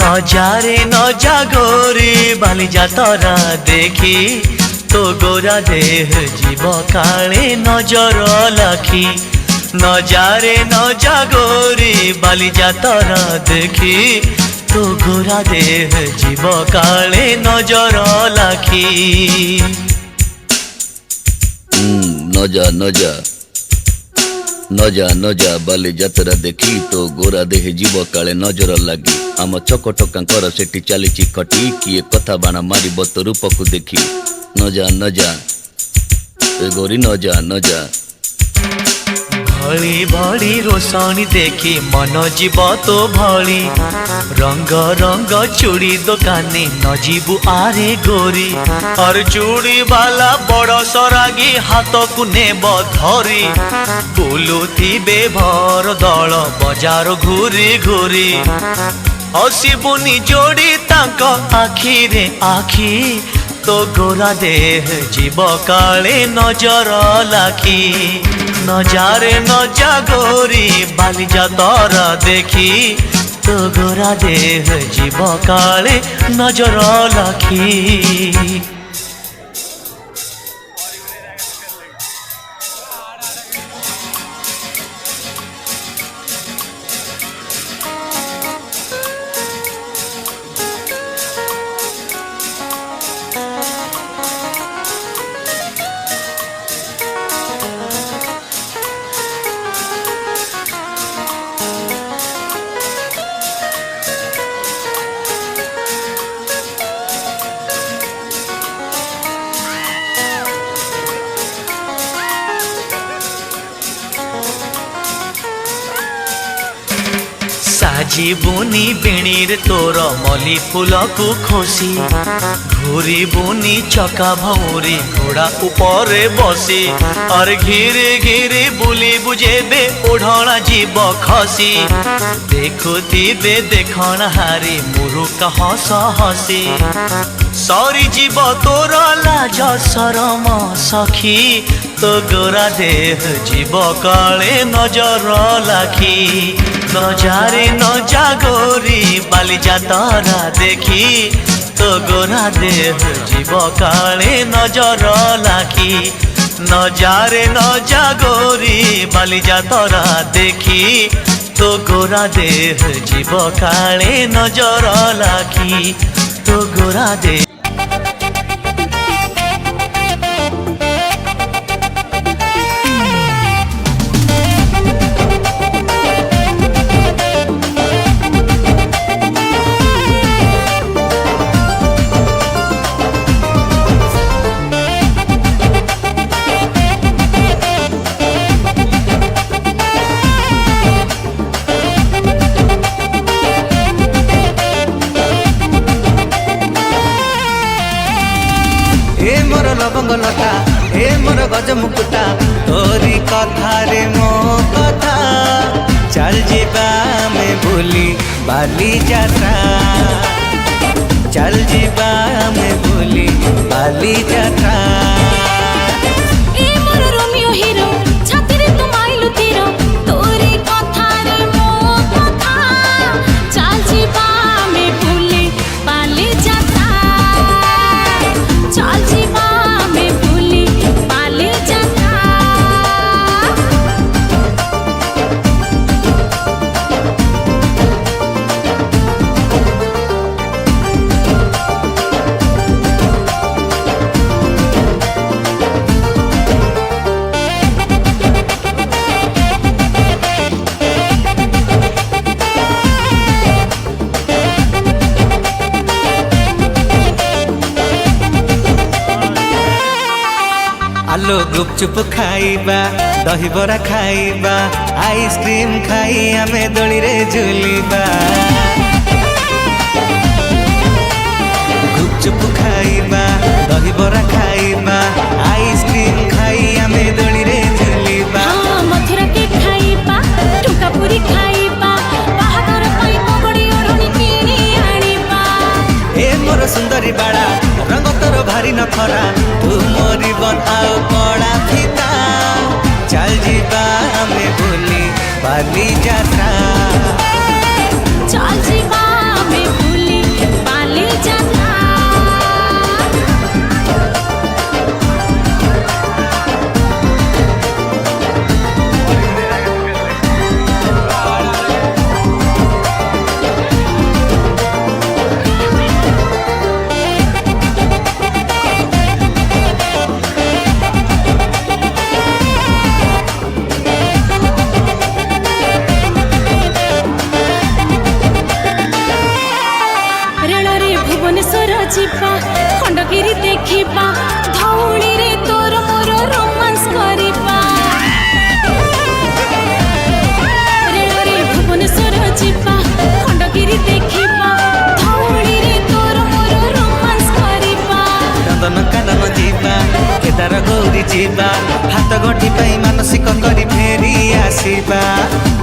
नजारे नजा गोरी बालिजा तरा देखी तो गोरा देह जीव काले नजर लाखी नजारे नजा गोरी बालिजा तरा देखी तो गोरा देह जीव काले नजर लाखी नजा नजा नजा नजा बाली जातरा देखी तो गोरा देह जीव काले नजर लगी आम चकटकांकर सेठी चली खटी किए कथा बाण मार तो रूप को देखी नजा नजा गोरी नजा नजा भली भली रोशनी देखी मन जीव तो भली रंग रंग चूड़ी दुकानी न जीवु आरे गोरी और चूड़ी वाला बड़ सरागी हाथ को नेब धरी बुलुथिबे भर दल बजार घूरी घूरी हसिबुनी जोड़ी तांक आखि रे आखि तो गोरा देह जीव काले नजर लाखी नजारे नजा गोरी बालिजा तरा देखी तो गोरा देह जीव काले नजर लाखी साजीबुनी बेणीर तोर मली फूल को खोसी घूरी बुनी चका भौरी घोड़ा ऊपर बसी और घिरे घिरे बुली बुझेबे ओढ़ना जीव खसी देखुथिबे देखण हारी मुरुक हस हसी सरी जीव तोर लाज शरम सखी तो गोरा देह जीव काले नजर लाखी नजारे नजा गोरी बालिजा तरा देखी तो गोरा देह जीव काले नजर लाखी नजारे नजा गोरी बालिजा तरा देखी तो गोरा देह जीव काले नजर लाखी तो गोरा देह लवंग लता हे मोर गज मुकुटा तोरी कथा रे मो कथा चल जीवा में भूली बाली जाता चल जीवा में भूली बाली जाता ए मोर रोमियो हीरो छाती रे तुम आइलु तीरो तोरी कथा रे मो कथा चल जीवा में भूली बाली जाता चल जीवा आलो गुपचुप खाइबा दही बरा खाइबा आइसक्रीम खाई आमे दड़ी रे झुलिबा गुपचुप खाइबा दही बरा खाइबा आइसक्रीम खाई आमे दड़ी रे झुलिबा मथुरा के खाइबा टुका पुरी खाइबा बाहागर पाई पगड़ी ओढ़नी किनी आनिबा ए मोर सुंदरी बाड़ा रंग तोर भारी नखरा तू मोरी बन आओ पड़ा फिता चल जीवा में भूली बाली जाता चल जीवा में भूली ଯିବା